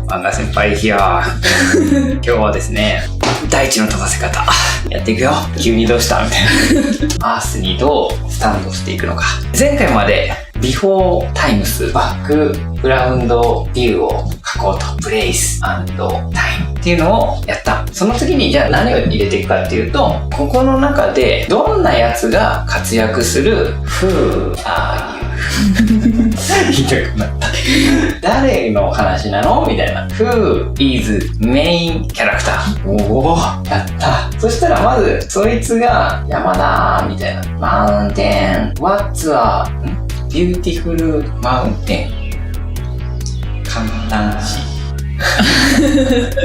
漫画先輩ヒアー今日はですね、大地の飛ばせ方やっていくよ。急にどうしたみたいな。アースにどうスタンドしていくのか。前回までビフォータイムス、バックグラウンドビューを書こうと、プレイス&タイムっていうのをやった。その次にじゃあ何を入れていくかっていうと、ここの中でどんなやつが活躍する Who are you 言いたくなった。誰の話なのみたいな。Who is main character? おお、やった。そしたらまずそいつが山だみたいな。Mountain What's a beautiful mountain? 簡単し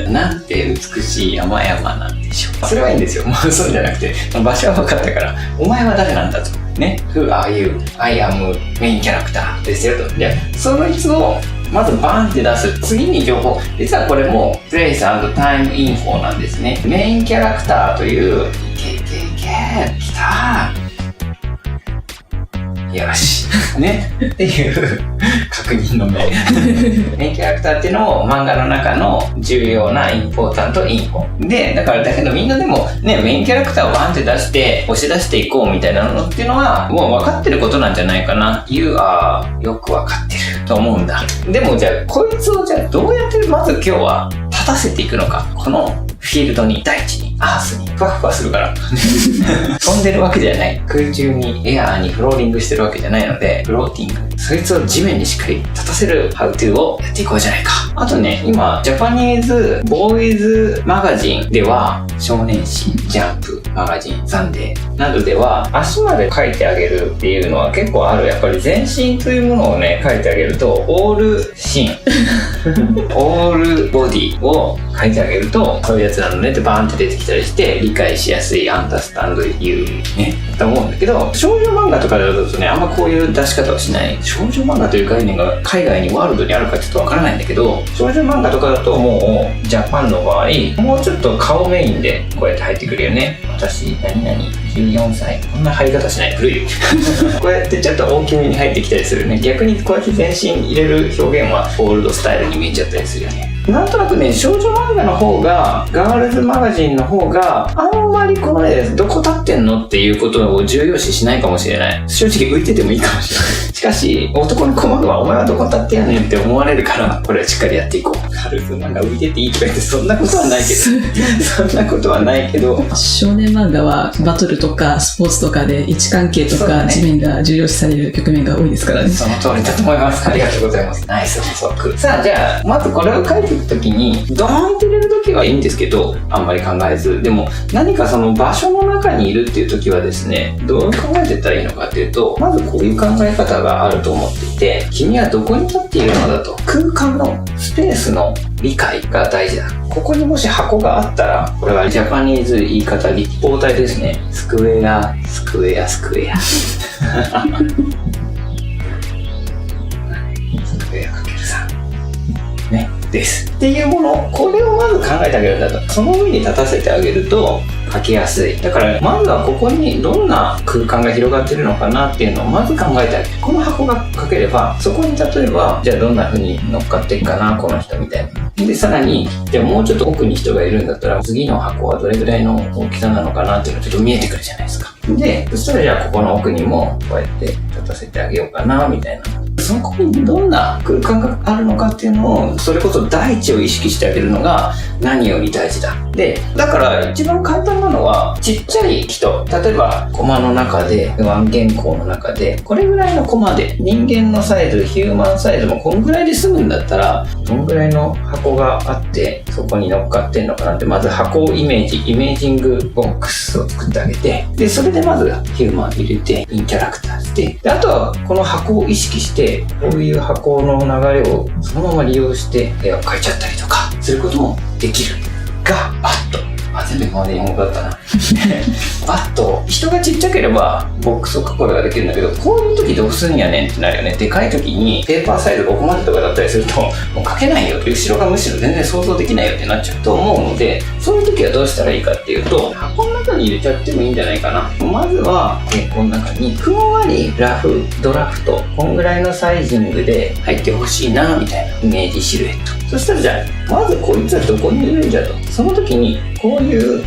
なんて美しい山々なんでしょう。それはいいんですよ。もうそうじゃなくて、場所は分かったから、お前は誰なんだと。ね。Who are you? I am main character ですよと。で、そのいつをまずバンって出す。次に情報。実はこれも Place and Time Info なんですね。メインキャラクターという、来たよし。ね。っていう確認の目。メインキャラクターっていうのを漫画の中の重要なインポータントインフォ。で、だからだけどみんなでもね、メインキャラクターをバンって出して押し出していこうみたいなのっていうのはもう分かってることなんじゃないかな。You are よく分かってると思うんだ。でもじゃあこいつをじゃあどうやってまず今日は立たせていくのか。このフィールドに、大地に、アースに、ふわふわするから。飛んでるわけじゃない。空中に、エアーにフローリングしてるわけじゃないので、フローティング。そいつを地面にしっかり立たせるハウトゥーをやっていこうじゃないか。あとね、今、ジャパニーズボーイズマガジンでは、少年誌、ジャンプ、マガジン、サンデーなどでは、足まで描いてあげるっていうのは結構ある。やっぱり全身というものをね、描いてあげると、オールシーン、オールボディを描いてあげると、そういうやつなのねってバーンって出てきたりして、理解しやすい、アンダースタンドユーね、と思うんだけど、少女漫画とかだとね、あんまこういう出し方をしない。少女漫画という概念が海外にワールドにあるかちょっとわからないんだけど、少女漫画とかだともう、ジャパンの場合、もうちょっと顔メインでこうやって入ってくるよね。私、何々、14歳。こんな入り方しない。古い。こうやってちょっと大きめに入ってきたりするね。逆にこうやって全身入れる表現はオールドスタイルに見えちゃったりするよね。なんとなくね、少女漫画の方が、ガールズマガジンの方が、あんまりこのね、どこ立ってんのっていうことを重要視しないかもしれない。正直浮いててもいいかもしれない。しかし、男の子漫画はお前はどこ立ってやねんって思われるから、これはしっかりやっていこう。ガールズ漫画浮いてていいとか言って、そんなことはないけど。そんなことはないけど。少年漫画はバトルとかスポーツとかで位置関係とか地面が重要視される局面が多いですからね。その通りだと思います。ありがとうございます。ナイス補足。さあ、じゃあ、まずこれを書いていくときに、ドーンって入れるときはいいんですけど、あんまり考えず。でも、何かその場所の中にいるっていうときはですね、どう考えていったらいいのかっていうと、まずこういう考え方があると思っていて、君はどこに立っているのだと。空間のスペースの理解が大事だ。ここにもし箱があったら、これはジャパニーズ言い方立方体ですね。スクエア、スクエア、スクエア。スクエア×3。ね。ですっていうもの、これをまず考えてあげるんだと。その上に立たせてあげると書きやすい。だからまずはここにどんな空間が広がってるのかなっていうのをまず考えてあげる。この箱が書ければ、そこに例えばじゃあどんな風に乗っかっていくかなこの人みたいな。でさらにじゃあもうちょっと奥に人がいるんだったら、次の箱はどれぐらいの大きさなのかなっていうのがちょっと見えてくるじゃないですか。でそしたらじゃあここの奥にもこうやって立たせてあげようかなみたいな。そこにどんな空間があるのかっていうのを、それこそ大地を意識してあげるのが何より大事だ。で、だから一番簡単なのは、ちっちゃい人、例えばコマの中で、ワン原稿の中で、これぐらいのコマで、人間のサイズ、ヒューマンサイズもこんぐらいで済むんだったら、どんぐらいの箱があって、そこに乗っかってんのかなって、まず箱をイメージングボックスを作ってあげて、で、それでまずヒューマン入れて、インキャラクターして、であとはこの箱を意識して、こういう箱の流れをそのまま利用して絵を描いちゃったりとかすることもできるが、バッと全部今まで日本語だったなバッと人がちっちゃければボックスを描くことができるんだけど、こういう時どうすんやねんってなるよね。でかい時にペーパーサイズがここまでとかだったりするともう描けないよ、後ろがむしろ全然想像できないよってなっちゃうと思うので、そういう時はどうしたらいいかっていうと、箱の中に入れちゃってもいいんじゃないかな。まずはこの中にふんわりラフドラフト、こんぐらいのサイジングで入ってほしいなみたいなイメージシルエットそしたらじゃあまずこいつはどこにいるんじゃと、その時にこういう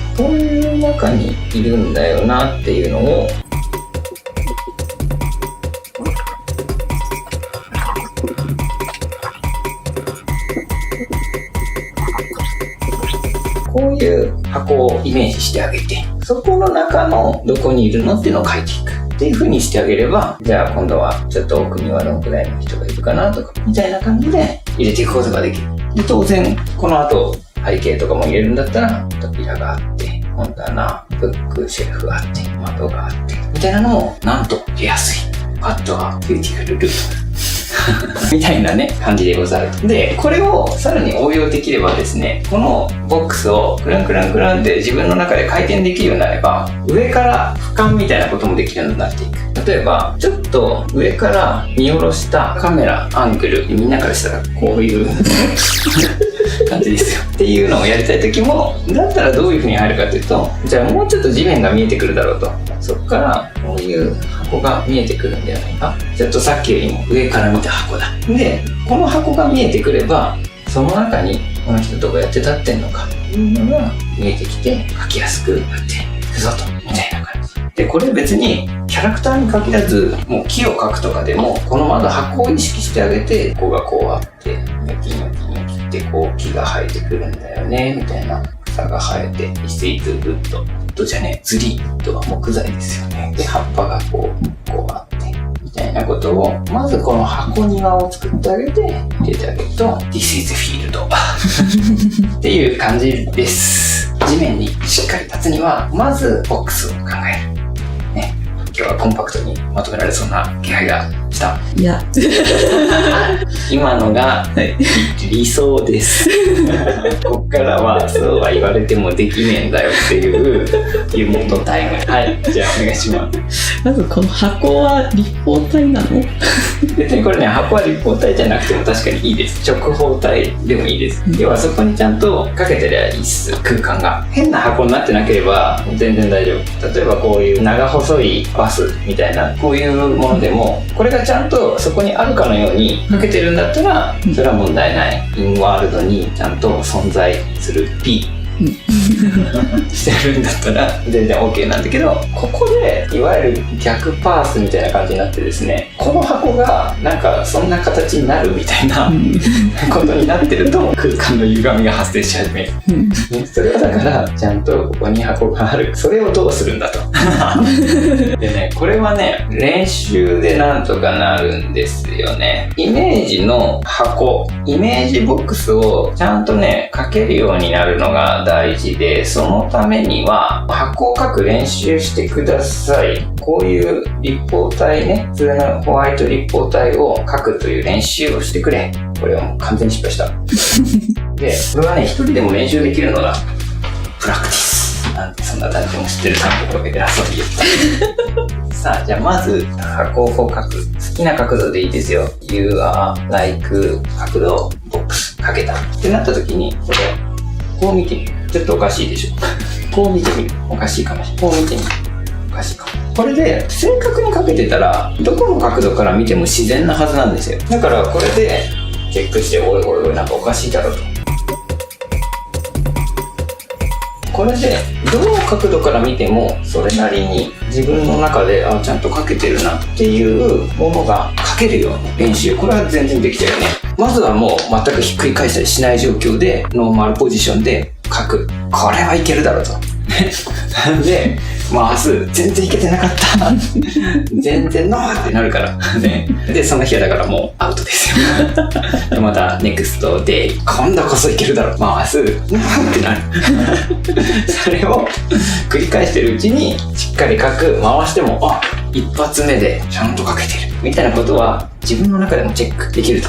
中にいるんだよなっていうのをこういう箱をイメージしてあげて、そこの中のどこにいるのっていうのを書いていくっていう風にしてあげれば、じゃあ今度はちょっと奥にはどのくらいの人がいるかなとかみたいな感じで入れていくことができる。で当然この後背景とかも入れるんだったら扉があって本棚、ブックシェルフがあって窓があってみたいなのもなんと入れやすい。あとはビューティフルルームみたいなね感じでござる。でこれをさらに応用できればですね、このボックスをクルンクルンクルンって自分の中で回転できるようになれば、上から俯瞰みたいなこともできるようになっていく。例えばちょっと上から見下ろしたカメラアングル、みんなからしたらこういう感じですよっていうのをやりたい時も、だったらどういう風に入るかというと、じゃあもうちょっと地面が見えてくるだろうと、そこからこういう箱が見えてくるんではないか。ちょっとさっきよりも上から見た箱だ。でこの箱が見えてくれば、その中にこの人どうやって立ってんのかっていうのが見えてきて描きやすくなっていくぞと、みたいな感じで、これ別にキャラクターに限らず、もう木を描くとかでもこのまだ箱を意識してあげて、ここがこうあってニョキニョキニョキってこう木が生えてくるんだよねみたいな、草が生えてイスイズウッド、ウッドじゃねえ、ズリーとは木材ですよね。で葉っぱがこうあってみたいなことを、まずこの箱庭を作ってあげて入れてあげると This is field っていう感じです。地面にしっかり立つにはまずボックスを考えるね。今日はコンパクトにまとめられそうな気配がした。いや今のが理想ですこっからはそうは言われてもできねえんだよっていう湯本タイム。はい、じゃあお願いします。まずこの箱は立方体なの？別にこれね、箱は立方体じゃなくても確かにいいです。直方体でもいいです。要はそこにちゃんとかけてりゃいいっす。空間が変な箱になってなければ全然大丈夫。例えばこういう長細いバスみたいなこういうものでも、これがちゃんとそこにあるかのようにかけてるんだったらそれは問題ない。インワールドにちゃんと存在する Pしてるんだったら全然 OK なんだけど、ここでいわゆる逆パースみたいな感じになってですね、この箱がなんかそんな形になるみたいなことになってると空間の歪みが発生し始める、それはだからちゃんとここに箱がある、それをどうするんだとでね、これはね練習でなんとかなるんですよね。イメージの箱、イメージボックスをちゃんとね描けるようになるのが大事で、そのためには箱を描く練習してください。こういう立方体ね、普通のホワイト立方体を描くという練習をしてくれ。これはもう完全に失敗したで、これはね一人でも練習できるのがプラクティスなんて、そんな誰でも知ってるかってことで偉そうに言ったさあ、じゃあまず箱を描く。好きな角度でいいですよ。 You are like 角度ボックス描けたってなった時に、これこう見てみる。ちょっとおかしいでしょ。こう見てみる。おかしいかもしれない。こう見てみる。おかしいかも。これで正確にかけてたらどこの角度から見ても自然なはずなんですよ。だからこれでチェックして、おいおいおいなんかおかしいだろうと。これでどの角度から見てもそれなりに自分の中でちゃんと描けてるなっていうものが描けるような練習、これは全然できたよね。まずはもう全くひっくり返したりしない状況でノーマルポジションで描く。これはいけるだろうとなんでまあ明日全然いけてなかった全然ノーってなるからね。でその日はだからもうアウトですよでまたネクストで今度こそいけるだろう、まあ明日ノーってなるそれを繰り返してるうちにしっかり書く、回しても一発目でちゃんと書けてるみたいなことは自分の中でもチェックできると。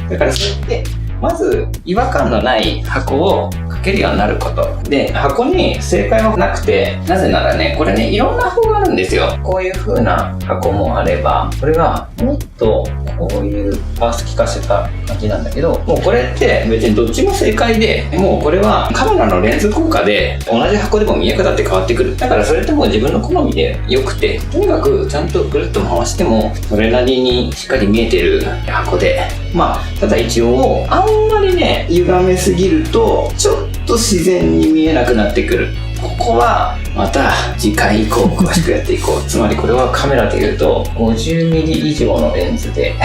だからそうやってまず違和感のない箱を書けるようになることで、箱に正解はなくて、なぜならね、これねいろんな箱があるんですよ。こういう風な箱もあれば、これはもっとこういうバース効かせた感じなんだけど、もうこれって別にどっちも正解で、もうこれはカメラのレンズ効果で同じ箱でも見え方って変わってくる。だからそれってもう自分の好みでよくて、とにかくちゃんとぐるっと回してもそれなりにしっかり見えてる箱でただ一応あんまりね歪めすぎるとちょっと自然に見えなくなってくる。ここはまた次回以降詳しくやっていこう。つまりこれはカメラでいうと 50mm 以上のレンズで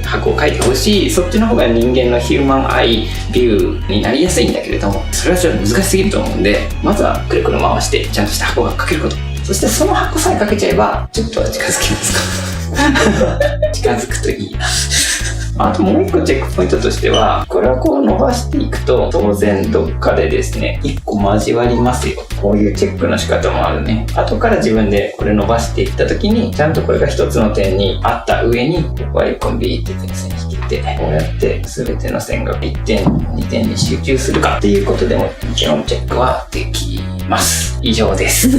箱を描いてほしい。そっちの方が人間のヒューマンアイビューになりやすいんだけれども、それはちょっと難しすぎると思うんで、まずはくるくる回してちゃんとした箱が描けること、そしてその箱さえ描けちゃえばちょっとは近づきますか近づくといいな。あともう一個チェックポイントとしては、これはこう伸ばしていくと当然どっかでですね一個交わりますよ。こういうチェックの仕方もあるね。後から自分でこれ伸ばしていった時にちゃんとこれが一つの点にあった上に、ここは1本ビーって線引けて、こうやって全ての線が1点2点に集中するかっていうことでももちろんチェックはできます。以上です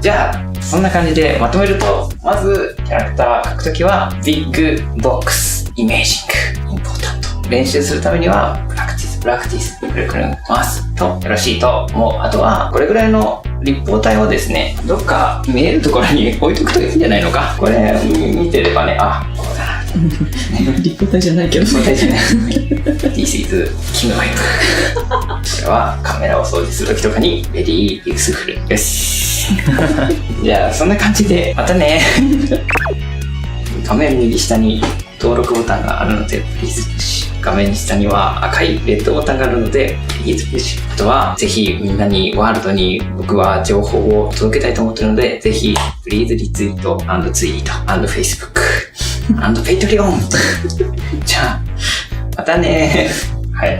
じゃあそんな感じでまとめると、まずキャラクター描くときはビッグボックスイメージングインポータント。練習するためにはプラクティスくるくる回すとよろしいと思う。あとはこれぐらいの立方体をですねどっか見えるところに置いとくといいんじゃないのか。これ見てればね、あ、こうだな立方体じゃないけど立方体じゃないThis is Kingdom。 これはカメラを掃除するときとかにベリーユースフル。よしじゃあそんな感じでまたね画面右下に登録ボタンがあるのでプリーズプッシュ。画面下には赤いレッドボタンがあるのでプリーズプッシュ。あとはぜひみんなにワールドに僕は情報を届けたいと思ってるので、ぜひプリーズリツイート&ツイート&フェイスブック&ペイトリオンじゃあまたねはい